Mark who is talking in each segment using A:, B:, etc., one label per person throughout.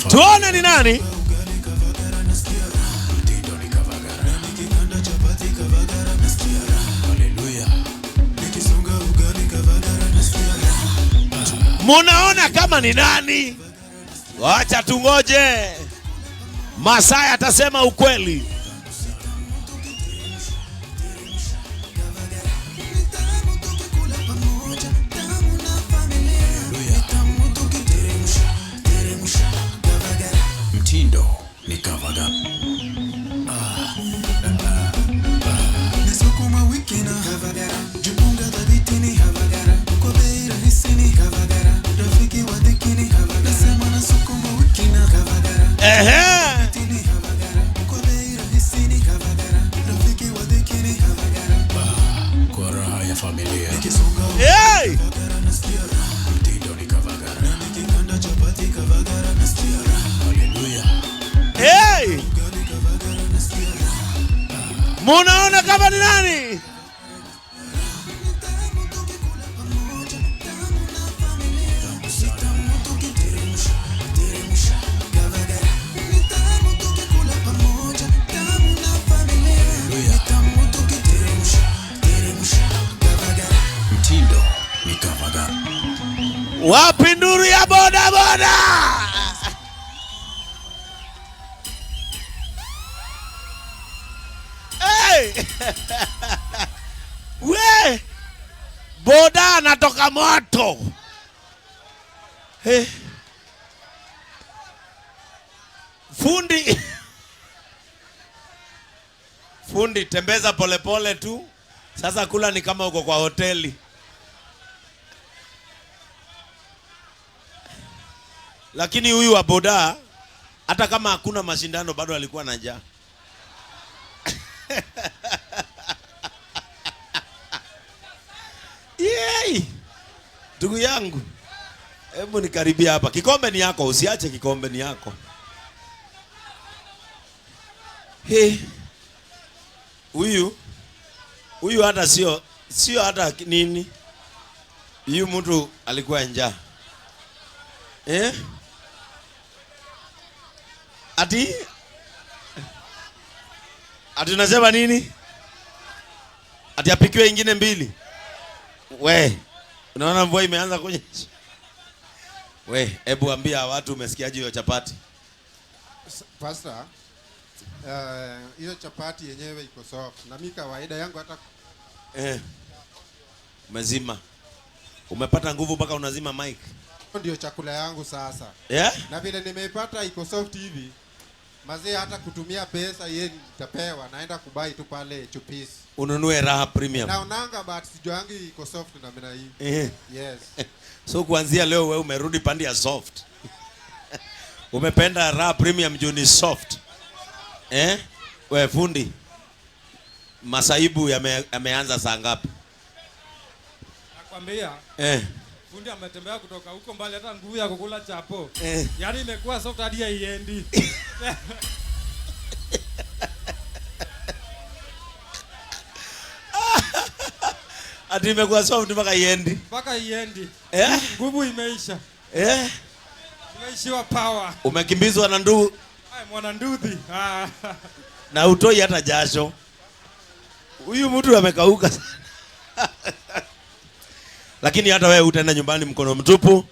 A: Tuone ni nani. Munaona kama ni nani? Wacha tungoje. Masaya atasema ukweli.
B: Mtindo ni Kavaga. Kwa raha ya familia.
A: Hey!
B: Mtindo ni Kavaga. Haleluya.
A: Hey! Munaona kama ni nani?
B: Mtindo ni Kavaga.
A: Wapi nduru ya boda boda? Hey! We! Boda anatoka moto. Hey. Fundi tembeza polepole tu. Sasa kula ni kama uko kwa hoteli. Lakini huyu wa boda hata kama hakuna mashindano bado alikuwa na njaa. Yey! Ndugu yangu, hebu nikaribia hapa. Kikombe ni yako, usiache kikombe ni yako. Hey. Huyu hata sio hata nini. Huyu mtu alikuwa njaa. Ati unasema nini? Ati apikiwe ingine mbili. We, unaona mvua imeanza kunyesha. We, hebu ambia watu umesikiaje hiyo chapati?
C: Pastor, hiyo chapati yenyewe iko soft. Na mimi kawaida yangu hata
A: umezima. Umepata nguvu mpaka unazima mic.
C: Ndio chakula yangu sasa.
A: Yeah?
C: Na vile nimeipata iko soft hivi. Mazee hata kutumia pesa yeye nitapewa, naenda kubai tu pale chupisi.
A: Ununue Raha Premium.
C: Naonanga but sijuangi iko soft na mimi hii. Yes.
A: So kuanzia leo wewe umerudi pande ya soft. Umependa Raha Premium juu ni soft. Wewe fundi. Masaibu yameanza saa ngapi?
D: Nakwambia. Fundi ametembea kutoka huko mbali hata nguvu ya kukula chapo. Yaani imekuwa soft hadi haiendi.
A: Ati imekuwa soft mpaka haiendi.
D: Mpaka haiendi. Nguvu imeisha. Imeishiwa power.
A: Umekimbizwa na ndugu.
D: Mwana nduthi.
A: Na utoi hata jasho. Huyu mtu amekauka sana. Lakini hata wewe utaenda nyumbani mkono mtupu.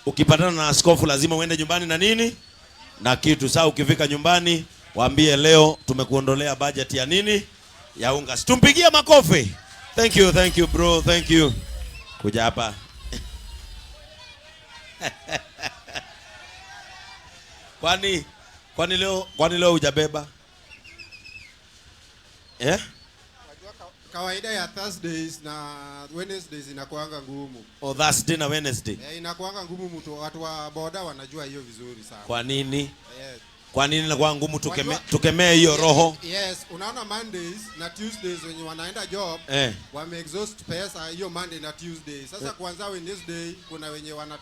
A: Ukipatana na askofu lazima uende nyumbani na nini? Na kitu. Sasa ukifika nyumbani, waambie leo tumekuondolea budget ya nini? Ya unga. Tumpigie makofi. Thank you bro, thank you. Kuja hapa. Kwani leo hujabeba?
C: Kawaida ya Thursdays na Wednesdays inakuanga ngumu.
A: Thursday na Wednesday.
C: Inakuanga ngumu, mtu watu wa boda wanajua hiyo vizuri sana.
A: Kwa nini?
C: Yes.
A: Kwa nini inakuwa ngumu? Tukemee hiyo roho.
C: Yes, unaona Mondays na Tuesdays wenye wanaenda job wame exhaust pesa hiyo Monday na Tuesday. Sasa kuanzia Wednesday kuna wenye wana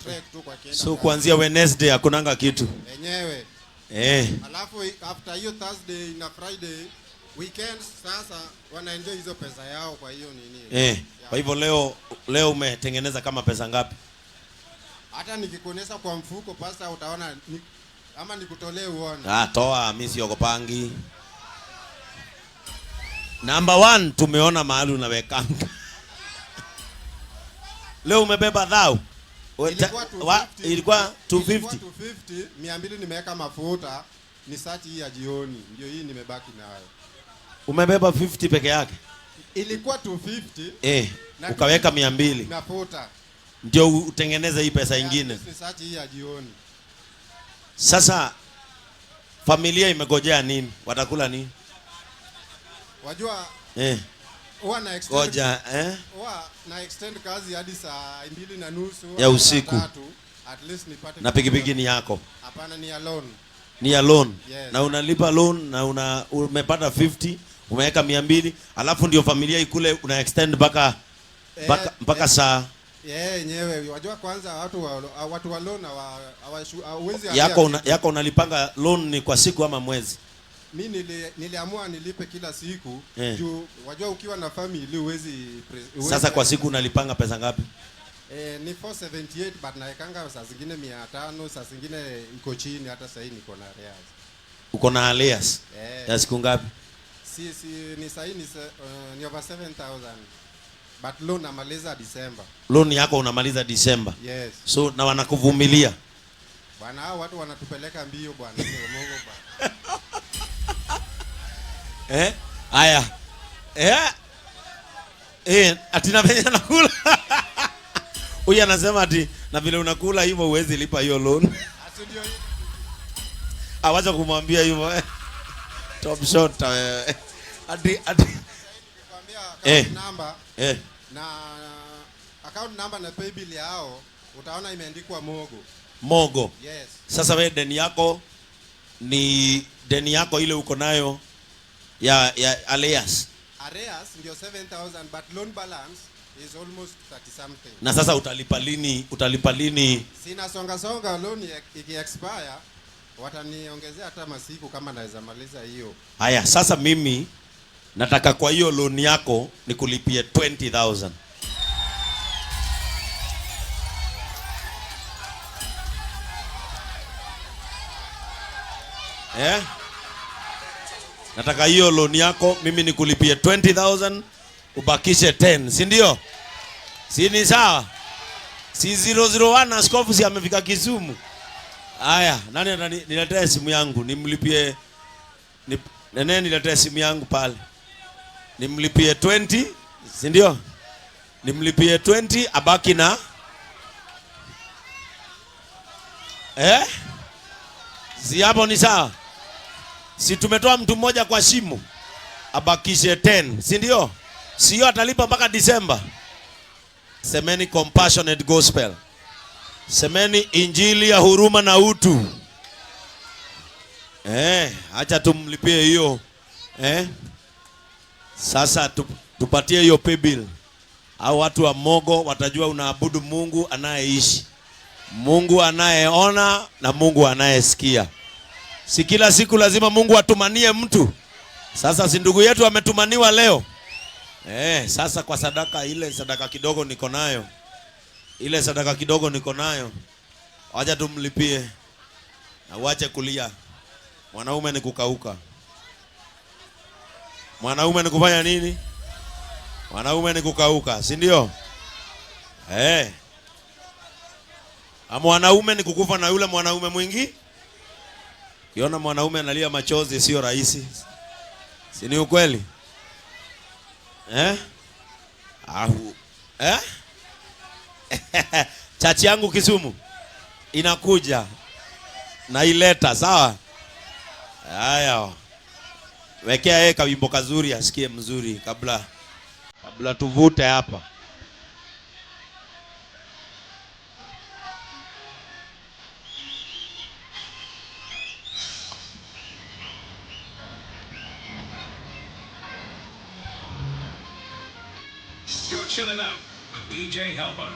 C: track tu kwa kienda.
A: So kuanzia Wednesday hakunanga kitu.
C: Wenyewe. Alafu after hiyo Thursday na Friday weekends sasa wanaenjoy hizo pesa yao kwa hiyo nini.
A: Kwa hivyo leo umetengeneza kama pesa ngapi?
C: Hata nikikuonesha kwa mfuko pasta utaona ama nikutolee uone.
A: Toa, mimi siogopangi. Number 1 tumeona mahali unawekanga. Leo umebeba dhao. Ilikuwa 250.
C: 200 nimeweka mafuta ni search hii ya jioni. Ndio hii nimebaki nayo.
A: Umebeba 50 peke yake.
C: Ilikuwa 250.
A: Ukaweka 200.
C: Mafuta.
A: Ndio utengeneze hii pesa nyingine.
C: Ni search hii ya jioni.
A: Sasa familia imegojea nini? Watakula nini?
C: Wajua huwa na extend huwa na extend kazi hadi saa 2:30
A: ya usiku.
C: At least nipate.
A: Na pikipiki ni yako?
C: Hapana, ni ya loan.
A: Ni ya loan.
C: Yes.
A: Na unalipa loan na umepata 50, umeweka 200, alafu ndio familia ikule, una extend mpaka saa
C: yenyewe. Wajua kwanza watu wa loan hawawezi
A: yako unalipanga loan ni kwa siku ama mwezi?
C: Mimi niliamua nilipe kila siku juu wajua ukiwa na family huwezi.
A: Sasa kwa siku unalipanga pesa ngapi?
C: Ni 478 but naekanga saa zingine 500, saa zingine iko chini, hata sasa hivi niko na arrears.
A: Uko na arrears? Ya siku ngapi?
C: Ni sasa hivi ni over 7,000. But loan namaliza December.
A: Loan yako unamaliza December?
C: Yes.
A: So na wanakuvumilia?
C: Bwana, hao watu wanatupeleka mbio bwana. Mungu bwana.
A: Haya. Ati na venye nakula. Huyu anasema ati na vile unakula hivyo huwezi lipa hiyo loan.
C: Ndio.
A: Awacha kumwambia hivyo. Top shot. Ati
C: kwambia account number. Na account number na pay bill yao utaona imeandikwa Mogo. Yes.
A: Sasa wewe deni yako ni deni yako ile uko nayo ya arrears
C: ndio 7,000 but loan balance is almost 30 something.
A: Na sasa utalipa lini?
C: Sina songa loan iki expire wataniongezea hata masiku kama naweza maliza hiyo.
A: Haya, sasa mimi nataka kwa hiyo loan yako nikulipie 20,000. Nataka hiyo loan yako mimi nikulipie 20,000 ubakishe 10, si ndio? Si ni sawa? Si 001 askofu si amefika Kisumu. Haya, nani niletee simu yangu nimlipie niletee simu yangu pale. Nimlipie 20, si ndio? Nimlipie 20 abaki na si hapo ni sawa? Si tumetoa mtu mmoja kwa shimo, abakishe 10, si ndio? Sio atalipa mpaka December. Semeni compassionate gospel. Semeni injili ya huruma na utu. Acha tumlipie hiyo. Sasa tupatie hiyo pay bill. Hao watu wa Mogo watajua unaabudu Mungu anayeishi, Mungu anayeona na Mungu anayesikia. Si kila siku lazima Mungu atumanie mtu. Sasa si ndugu yetu ametumaniwa leo. Sasa kwa sadaka ile sadaka kidogo niko nayo. Ile sadaka kidogo niko nayo. Wacha tumlipie. Na uache kulia. Mwanaume ni kukauka. Mwanaume ni kufanya nini? Mwanaume ni kukauka, si ndio? Mwanaume ni kukufa na yule mwanaume mwingi. Kiona mwanaume analia machozi sio rahisi. Si ni ukweli? Chachi yangu Kisumu inakuja na ileta, sawa? Haya. Wekea yeye kawimbo kazuri asikie mzuri kabla tuvute hapa.
E: You're chilling out with DJ Helper.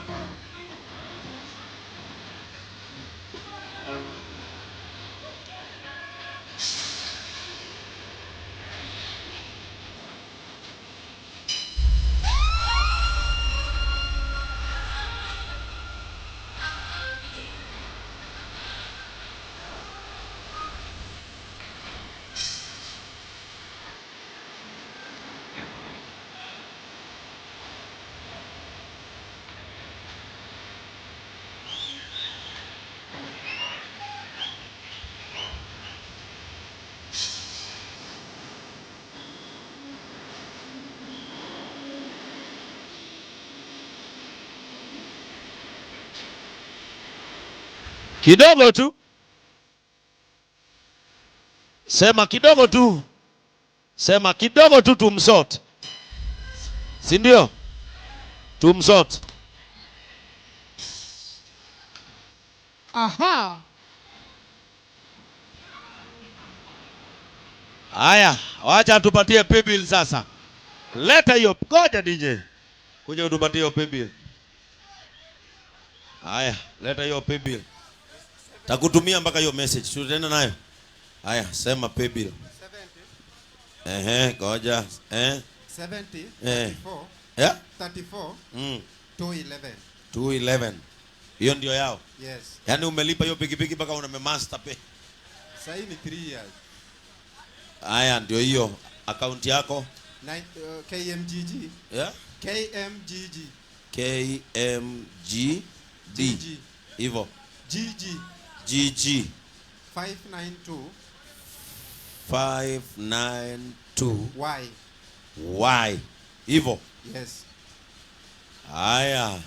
A: Kidogo tu. Sema kidogo tu. Sema kidogo tu tumsort. Si ndio? Tumsort.
F: Aha.
A: Haya, wacha tupatie paybill sasa. Leta hiyo, ngoja DJ. Kuja utupatie hiyo paybill. Haya, leta hiyo paybill. Takutumia mpaka hiyo message. Tutaenda nayo. Haya, sema paybill. 70. Ngoja.
C: 70. 34.
A: Yeah?
C: 34. 211.
A: 211. Hiyo ndio yao.
C: Yes.
A: Yaani umelipa hiyo pikipiki mpaka unamemaster pay.
C: Sasa hii ni 3 years.
A: Haya ndio hiyo account yako.
C: KMGG.
A: Yeah?
C: KMGG.
A: KMGD. Hivyo. GG. 592. Y. Hivyo.
C: Yes.
A: Haya.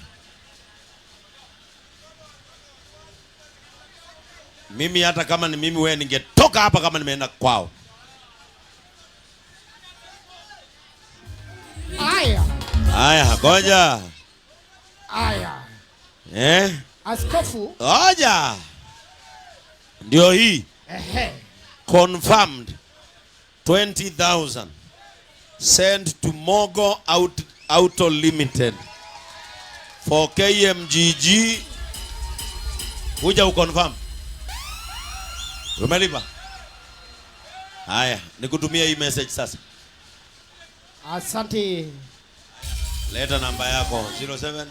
A: Mimi hata kama ni mimi wewe ningetoka hapa kama nimeenda kwao.
F: Aya.
A: Haya, ngoja.
F: Aya. Askofu.
A: Ngoja. Ndio hii.
F: Ehe.
A: Confirmed 20,000 sent to Mogo Auto Limited for KMGG. Kuja uconfirm. Umelipa? Haya, nikutumia hii message sasa.
F: Asante.
A: Leta namba yako 07.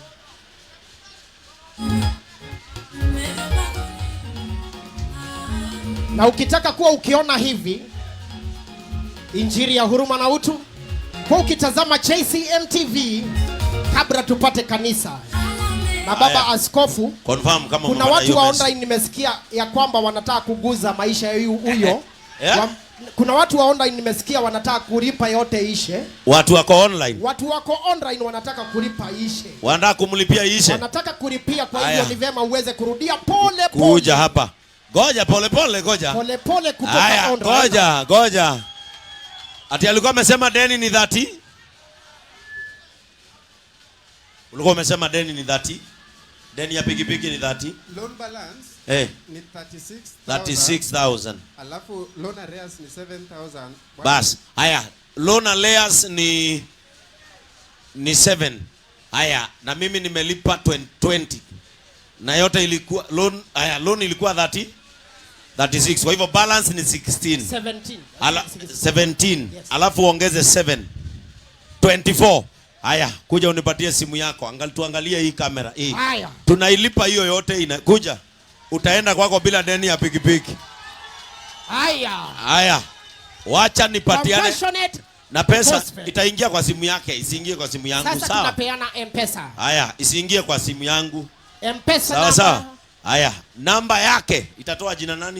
F: Na ukitaka kuwa ukiona hivi Injili ya huruma na utu, kwa ukitazama JCM TV kabla tupate kanisa na baba askofu,
A: Confirm kama
F: kuna watu wa online nimesikia ya kwamba wanataka kuguza maisha ya huyo.
A: Yeah?
F: Kuna watu wa online nimesikia wanataka kulipa yote ishe.
A: Watu wako online.
F: Watu wako online wanataka kulipa ishe.
A: Wanataka kumlipia ishe.
F: Wanataka kulipia, kwa hivyo ni vema uweze kurudia pole pole.
A: Kuja hapa. Ngoja pole pole, ngoja.
F: Pole pole kutoka
A: online. Ngoja. Ati alikuwa amesema deni ni 30? Ulikuwa umesema deni ni 30? Deni ya pikipiki ni 30?
C: Loan balance ni
A: 36,000.
C: Alafu loan arrears ni 7,000.
A: Bas, haya, loan arrears ni 7. Haya, na mimi nimelipa 20. Na yote ilikuwa loan ilikuwa 36. Kwa hivyo balance ni 16. 17. Yes. Alafu ongeze 7. 24. Haya, kuja unipatie simu yako. Tuangalie hii kamera hii.
F: Haya.
A: Tunailipa hiyo yote kuja. Utaenda kwako bila deni ya pikipiki. Haya. Wacha nipatiane. Na pesa itaingia kwa simu yake, isiingie kwa simu yangu.
F: Sasa
A: sawa?
F: Tunapeana M-Pesa.
A: Haya, isiingie kwa simu yangu.
F: M-Pesa
A: sawa. Haya, namba yake itatoa jina nani?